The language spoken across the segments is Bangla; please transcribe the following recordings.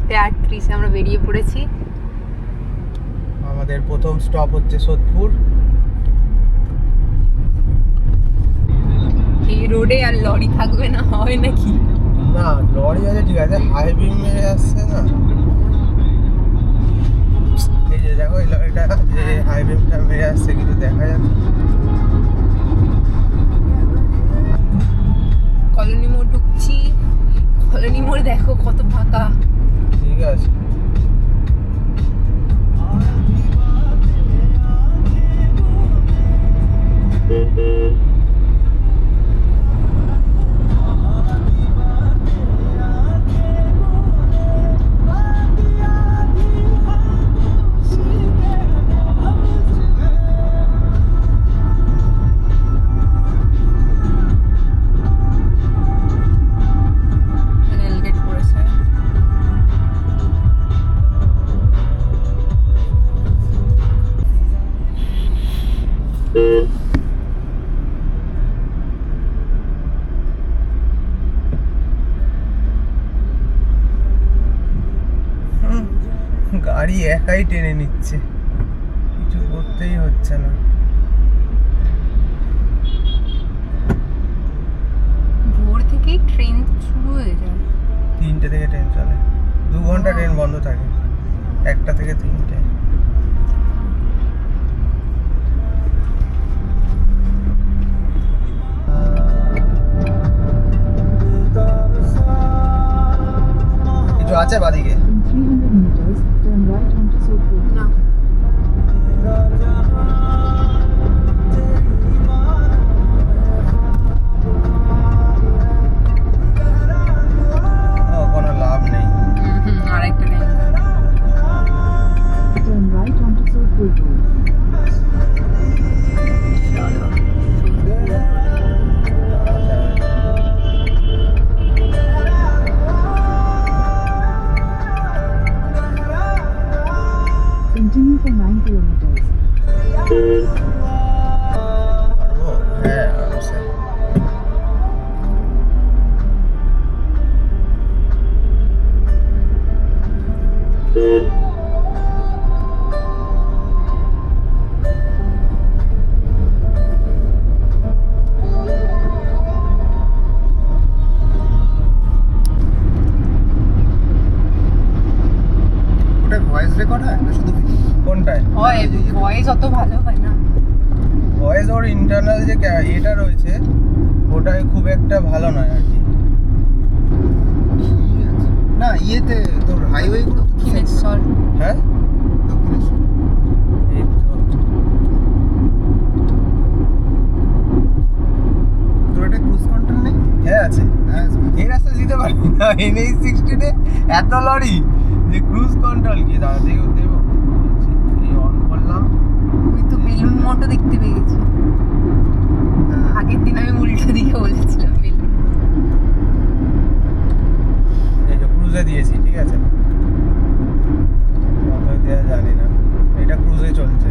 4:38 আমরা বেরিয়ে পড়েছি। আমাদের প্রথম স্টপ হচ্ছে সোদপুর। এই রোডে আর লরি থাকবে না হয় নাকি? না লরি আছে ঠিক আছে, হাই বিম মেরে আসছে না। এই যে দেখো এই লরিটা যে হাই বিমটা মেরে আসছে কিছু দেখা যাচ্ছে। কলোনি মোড় ঢুকছি। কলোনি মোড় দেখো কত ফাঁকা। ঠিক আছে। রেলগেট পড়েছে। গাড়ি একাই টেনে নিচ্ছে, কিছু করতেই হচ্ছে না। ভোর থেকেই ট্রেন শুরু হয়ে যায়। 3টে থেকে ট্রেন চলে, 2 ঘন্টা ট্রেন বন্ধ থাকে, 1টা থেকে 3টে। কিছু আছে বাদিকে? In 300 meters, turn right onto Sodpur. না কোনো লাভ নেই। আরেকটা নেই। Turn right onto Sodpur Road. Continue for 9 kilometers. পারবো? হ্যাঁ আরামসে। ওটা ভয়েস রেকর্ড হয় না শুধু? কোনটায়? হয় ভয়েস অত ভালো হয় না। ভয়েস ওর ইন্টারনাল যে এটা রয়েছে ওটাই খুব একটা ভালো নয় আর কি। না ইয়েতে তোর হাইওয়ে গুলো দক্ষিণেশ্বর। হ্যাঁ দক্ষিণেশ্বর এই তো। তোর এটা ক্রুজ কন্ট্রোল নেই? হ্যাঁ আছে। হ্যাঁ এই রাস্তা দিতে পারি না, NH-60 এত লরি যে ক্রুজ কন্ট্রোল কি দাঁড়া দেবো দেবো বলছি। এই অন করলাম। ওই তো বেলুন মঠও দেখতে পেয়ে গেছি। আগের দিন আমি উল্টো দিকে বলেছিলাম বেলুন। এই যে ক্রুজে দিয়েছি ঠিক আছে, কত দেওয়া জানি না, এটা ক্রুজে চলছে।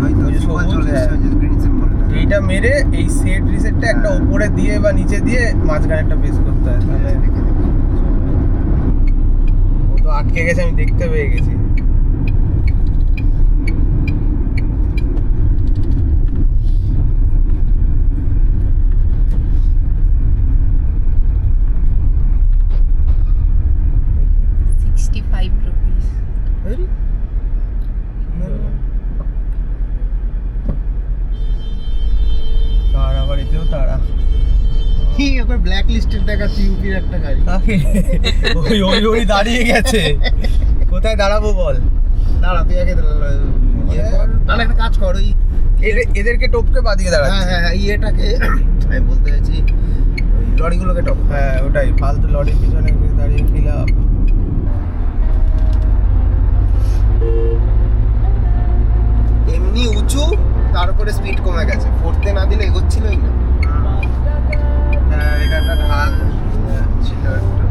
ওই তো ওই যে সবুজ সবুজ, চলে হ্যাঁ। এসেছে ওই গ্রিন সিম্বলটা। এইটা মেরে এই সেট রিসেটটা একটা হ্যাঁ। উপরে দিয়ে বা নিচে দিয়ে মাঝখানে একটা পেস করতে হয়, তাহলে দেখে দেখে। ও তো আটকে গেছে, আমি দেখতে পেয়ে গেছি। ₹65 কার আবার এতেও তারা কি একবার ব্ল্যাক লিস্টেড দেখাচ্ছি ইউপির একটা গাড়ি। কাকে? ওই ওই ওই দাঁড়িয়ে গেছে, কোথায় দাঁড়াবো বল? দাঁড়া তুই আগে তাহলে একটা কাজ কর ওই এদেরকে টপকে বাদিকে হ্যাঁ দাঁড়াচ্ছে। হ্যাঁ হ্যাঁ ইয়েটাকে আমি বলতে চাইছি ওই লরিগুলোকে টপ। হ্যাঁ ওটাই, ফালতু লরির পিছনে দাঁড়িয়ে কি লাভ? এমনি উঁচু তার উপরে স্পিড কমে গেছে, ফোর্থে না দিলে এগোচ্ছিলই না। হ্যাঁ এখানটা ঢাল ছিল একটু।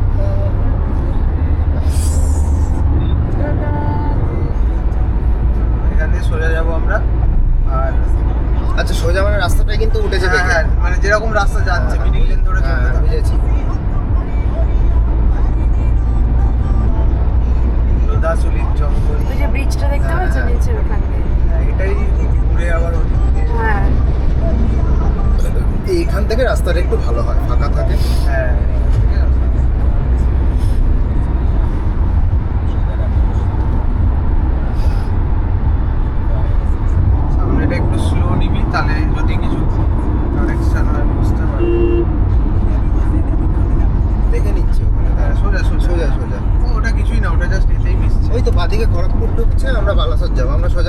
এখান দিয়ে সোজা যাবো আমরা। আর আচ্ছা সোজা মানে রাস্তাটা কিন্তু উঠেছে দেখে। হ্যাঁ মানে যেরকম রাস্তা যাচ্ছে মিডিল লেন ধরে চলতে হ্যাঁ থাকো। বুঝেছি।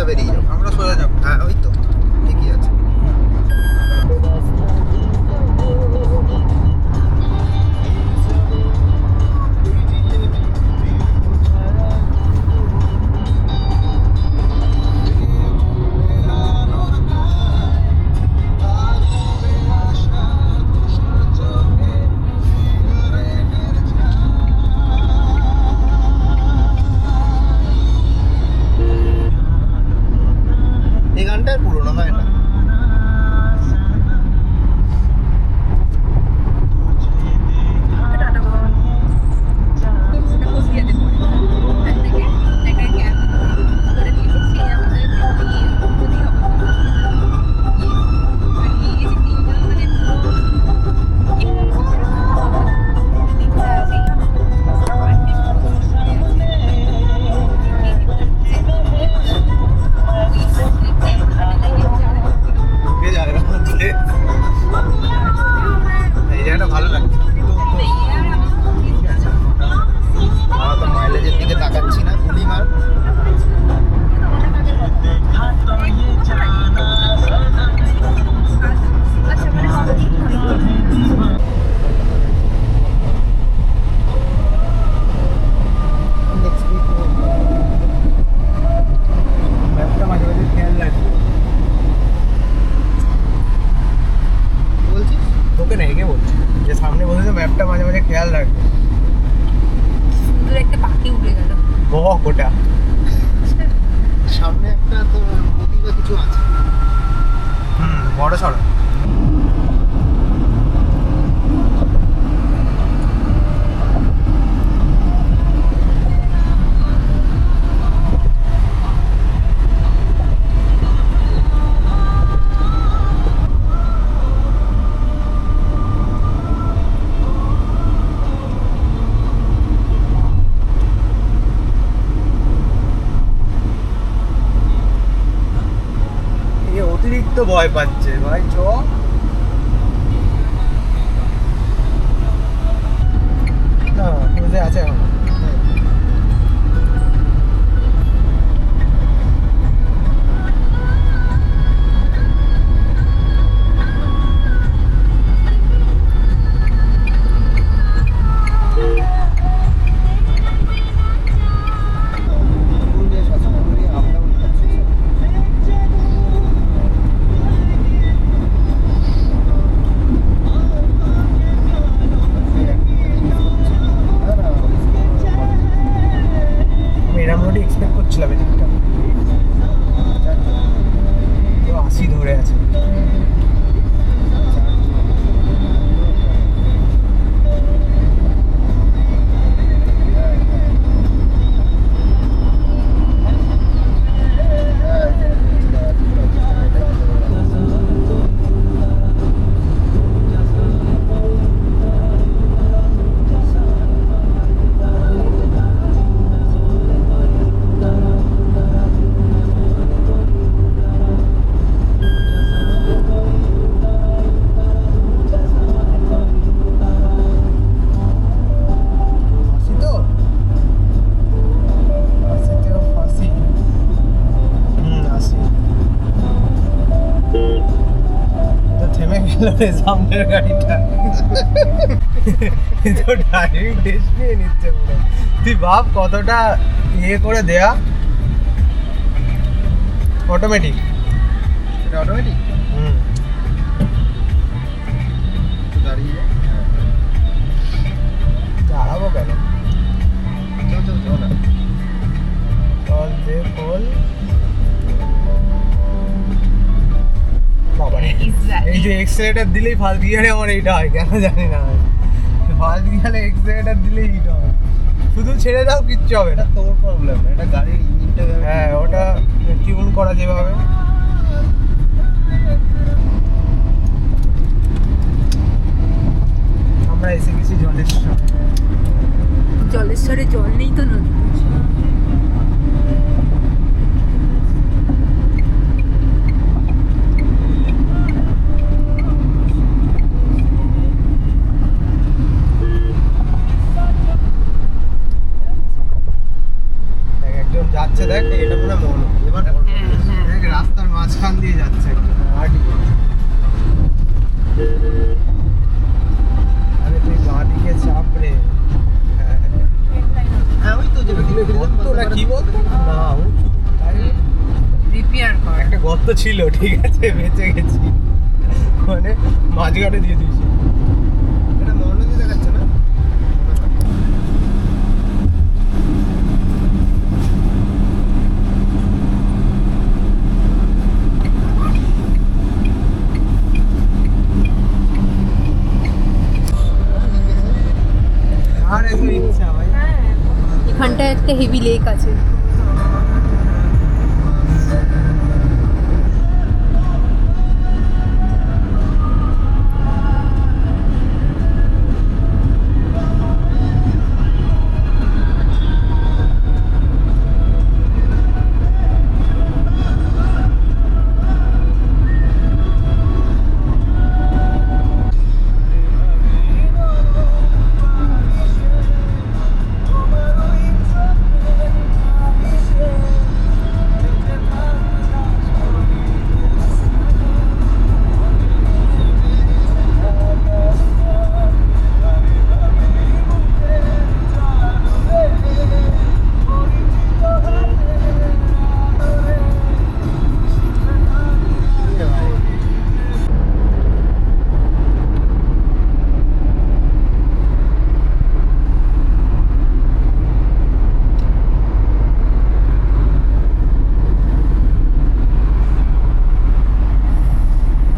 বেরিয়ে যাবো। আমরা সোজা যাবো। হ্যাঁ ওই তো ঠিকই আছে। এই গানটা আর পুরোনো হয় না। টাটা বাবা। সেটা কোচিয়াতে পড়ে। ওখান থেকে একটা ক্যাব করে দিয়েছে, সে আমাদের নিয়ে যদি হবে আর নিয়ে গেছে তিনজন, মানে পুরো তিনটা আছে। সবার বেশ ঘুরে ঢুকে যাবে মধ্যে। এই জায়গাটা ভালো লাগছে। আমরা তো মাইলেজের দিকে তাকাচ্ছি না, তুলি মার। আচ্ছা মানে কতদিন ম্যাপটা মাঝে মাঝে খেয়াল রাখবে। বলছিস তোকে না, একে বলছি যে সামনে বসেছে, ম্যাপটা মাঝে মাঝে খেয়াল রাখবে। সুন্দর একটা পাখি উড়ে গেল। বক ওটা। সামনে একটা তো প্রতিভা কিছু আছে। বড় সড়ো। অতিরিক্ত ভয় পাচ্ছে ভাই। চ না, বুঝে আছে এখন। বেশ আছে, আপ ডাউন করছে। আমি এরম রোডই এক্সপেক্ট করছিলাম এদিকটা। তো 80 ধরে আছে। সামনের গাড়িটা তো ড্রাইভিং টেস্ট নিয়ে নিচ্ছে পুরো। তুই ভাব কতটা ইয়ে করে দেয়া। অটোমেটিক। এটা অটোমেটিক দাঁড়িয়ে দাঁড়াবো কেন? চল চল চল না। চল দে খোল। বাবারে, এই যে এক্সেলেটার দিলেই ফার্স্ট গিয়ারে আমার এইটা হয়, কেন জানি না। ফার্স্ট গিয়ারে এক্সেলেটার দিলেই এইটা হয়। শুধু ছেড়ে দাও, কিচ্ছু হবে না। এটা তোর প্রবলেম, এটা গাড়ির ইঞ্জিনটা। হ্যাঁ, ওটা টিউন করা যেভাবে। আমরা এসে গেছি জলেশ্বর। জলেশ্বরে জল নেই তো নদী। একজন যাচ্ছে, দেখ, এটা মনে হয় মন। এবার হ্যাঁ হ্যাঁ দেখ রাস্তার মাঝখান দিয়ে যাচ্ছে একটা গাড়ি। আরে তুই বাঁ দিকে চাপ রে। হ্যাঁ হ্যাঁ ওই তো যেটা কিনে গর্ত না কি বলতো না উঁচু তাই রিপেয়ার কর একটা গর্ত ছিল ঠিক আছে বেঁচে গেছি মানে মাঝখানে দিয়ে দিয়েছি। এটা মহানদী দেখাচ্ছে না? আর এত ইচ্ছা ভাই এখানটায় একটা হেভি লেক আছে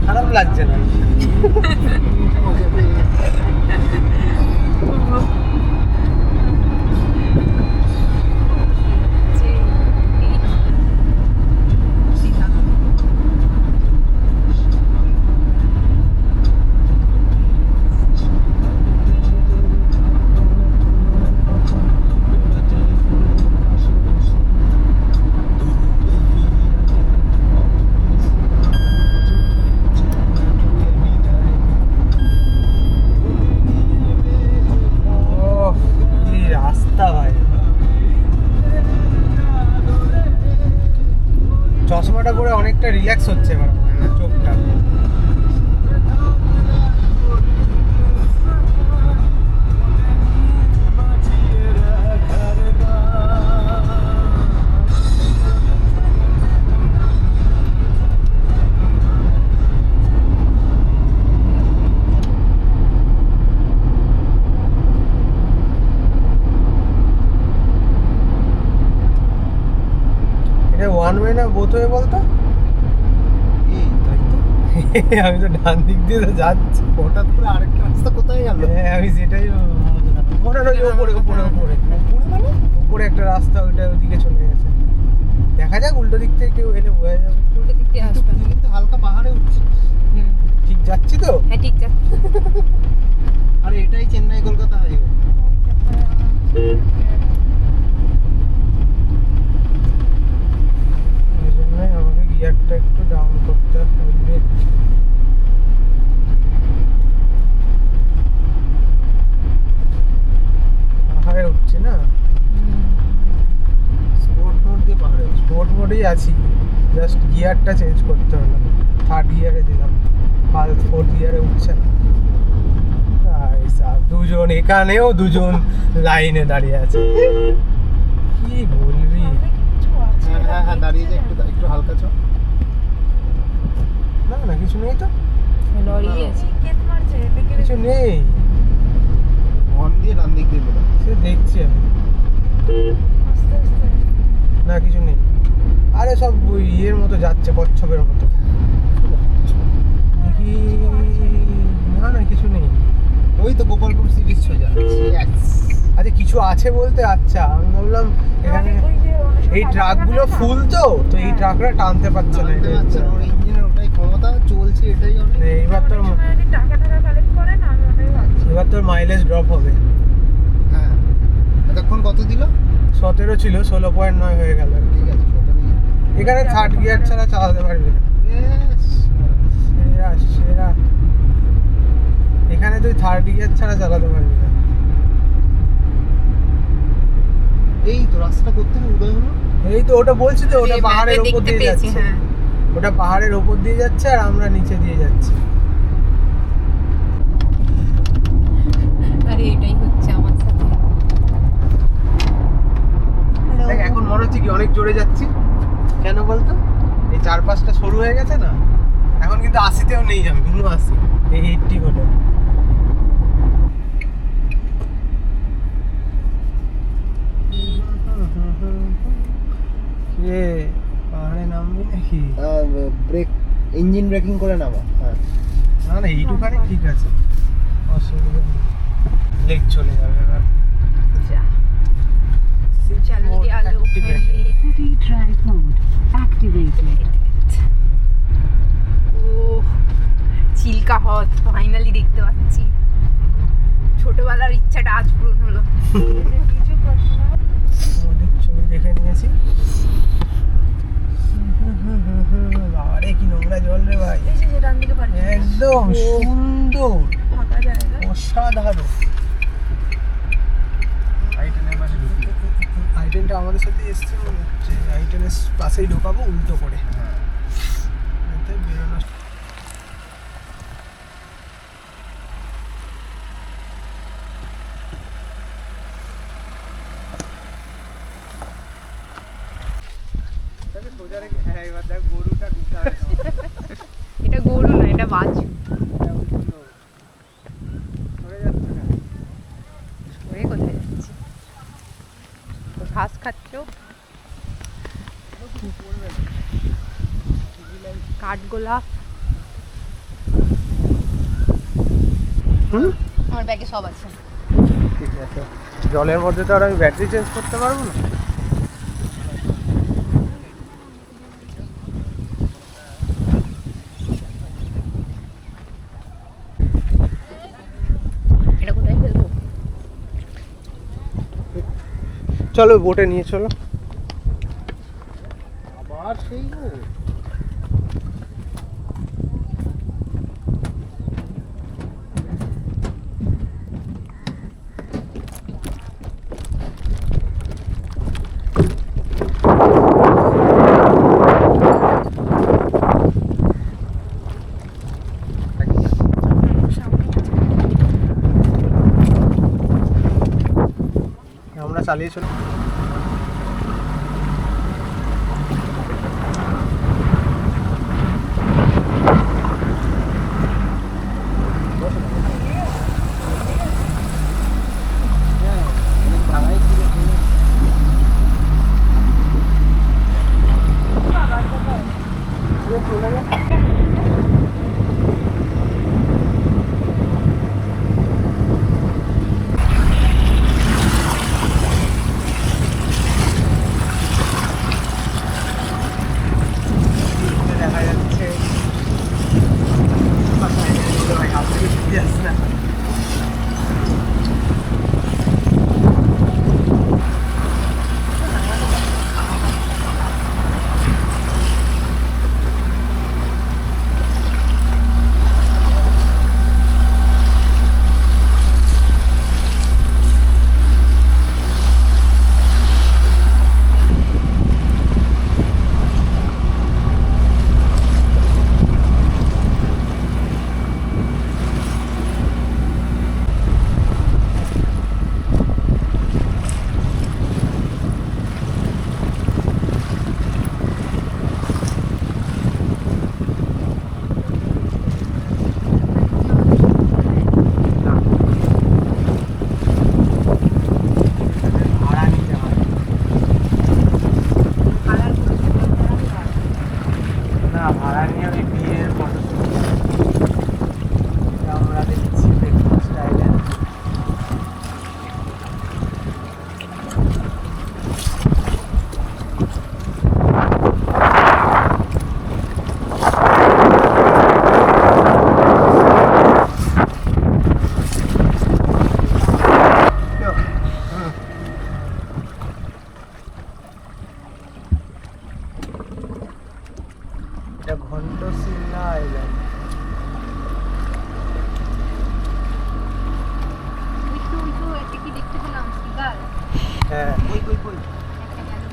খারাপ লাগছে না ওহ, কি রাস্তা ভাই চশমাটা পরে অনেকটা রিল্যাক্স হচ্ছে এবার আমার চোখটা এটা ওয়ান ওয়ে না বোথ ওয়ে বলতো এই তাই তো আমি তো ডান দিক দিয়ে তো যাচ্ছি হঠাৎ করে আরেকটা রাস্তা কোথায় গেল? হ্যাঁ আমি সেটাই মনে হয় ওপরে ওপরে ওপরে ওপরে একটা রাস্তা ওইটা ওদিকে চলে গেছে দেখা যাক উল্টো দিক থেকে কেউ এলে বোঝা যাবে উল্টো দিক দিয়ে কিন্তু আসবে তুই কিন্তু হালকা পাহাড়ে উঠছিস। হুম ঠিক যাচ্ছি তো হ্যাঁ ঠিক আছে আরে এটাই চেন্নাই কলকাতা হাইওয়ে। এই জন্যই আমাকে গিয়ারটা একটু ডাউন করতে হবে পাহাড়ে উঠছি না স্পোর্ট মোড দিয়ে পাহাড়ে উঠছিস। স্পোর্ট মোডেই আছি জাস্ট গিয়ারটা চেঞ্জ করতে হলো থার্ড গিয়ারে দিলাম ফোর্থ গিয়ারে উঠছে না দুজন এখানেও দুজন লাইনে দাঁড়িয়ে আছে কি বলবি হ্যাঁ হ্যাঁ হ্যাঁ দাঁড়িয়ে যা একটু একটু হালকা চ। না না কিছু নেই তো লরি আছে কিছু নেই অন দিয়ে ডান দিক দিয়ে বেরো। সে দেখছি আমি না কিছু নেই আরে সব ওই ইয়ের মতো যাচ্ছে কচ্ছপের মতো দেখি না না কিছু নেই ওই তো গোপালপুর সিরিজ সোজা। আচ্ছা কিছু আছে বলতে আচ্ছা আমি ভাবলাম এখানে এই ট্রাকগুলো ফুল তো তো এই ট্রাকরা টানতে পারছে না এটা হচ্ছে। ওর ইঞ্জিনের ওটাই ক্ষমতা চলছে এটাই অনেক। এইবার তোর এবার তোর মাইলেজ ড্রপ হবে হ্যাঁ এতক্ষণ কত দিল? 17 ছিল 16.9 হয়ে গেল ঠিক আছে কত দিল? এখানে থার্ড গিয়ার ছাড়া চালাতে পারবি না বেশ। সেরা সেরা এখানে তুই থার্ড গিয়ার ছাড়া চালাতে পারবি না এই তো রাস্তা করতে উদয় হলো। এই তো ওটা বলছি তো, ওটা এই পাহাড়ের ম্যাপে উপর দেখতে দিয়ে পেয়েছি, যাচ্ছে। হ্যাঁ। ওটা পাহাড়ের উপর দিয়ে যাচ্ছে আর আমরা নিচে দিয়ে যাচ্ছি। আরে এটাই হচ্ছে আমার সাথে। দেখ এখন মনে হচ্ছে কি অনেক জোরে যাচ্ছি, কেন বলতো? এই 4-5টা সরু হয়ে গেছে না, এখন কিন্তু 80তেও নেই, আমি 80 এই 80 হলো। রে পাহাড়ে নামবি নাকি? ব্রেক, ইঞ্জিন ব্রেকিং করে নামা। হ্যাঁ না না এইটুখানি ঠিক আছে, অসুবিধা নেই, লেগ চলে যাবে এবার। যা চল গিয়া লো Activated. City drive mode activated. ও চিল্কা হ্রদ ফাইনালি দেখতে পাচ্ছি। ছোটবেলার ইচ্ছাটা আজ পূরণ হলো। ওদের ছবি দেখে নিয়েছি। বাবারে কি নোংরা জল রে ভাই, এই যে ডান দিকে পার্কিং, একদম সুন্দর, ফাঁকা জায়গা। অসাধারণ। আইটেনটা আমাদের সাথে এসছে মনে হচ্ছে, আইটেনের পাশেই ঢোকাবো উল্টো করে, যাতে বেরোনো। হ্যাঁ এবার দেখ গরুটা ঢুকতে হবে। এটা গরু না, এটা বাছুর। সরে যাচ্ছে না। ওই কোথায় যাচ্ছে? ঘাস খাচ্ছ? কাঠগোলাপ। হুম আমার ব্যাগে সব আছে। ঠিক আছে, জলের মধ্যে তো আর আমি ব্যাটারি চেঞ্জ করতে পারবো না। এটা কোথায় ফেলবো? চলো বোটে নিয়ে চলো। আবার সেই আমরা চালিয়ে চলো। দেখা যাচ্ছে ভাড়া নিতে হয় না, ভাড়া নিয়ে ওই বিয়ের ফটো আমরা দেখছি ব্রেকফাস্ট আইল্যান্ড। এটা ঘন্টশিলা আইল্যান্ড। কি দেখতে পেলাম সিগার। হ্যাঁ একটা গেল।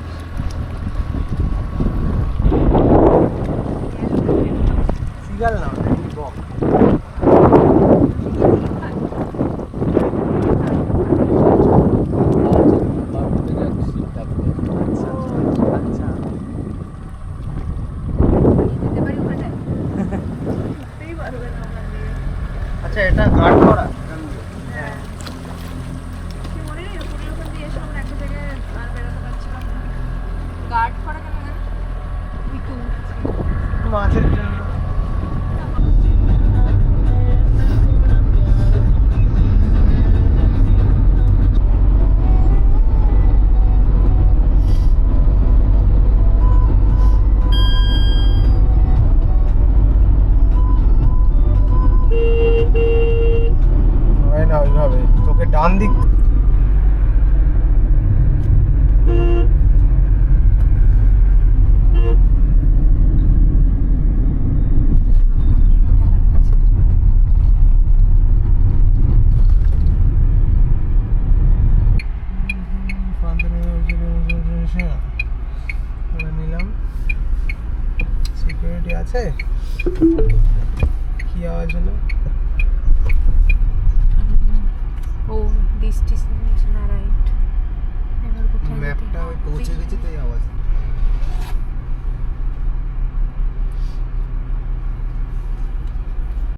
ডান দিক নিলাম সিকিউরিটি আছে কি আওয়াজ হলো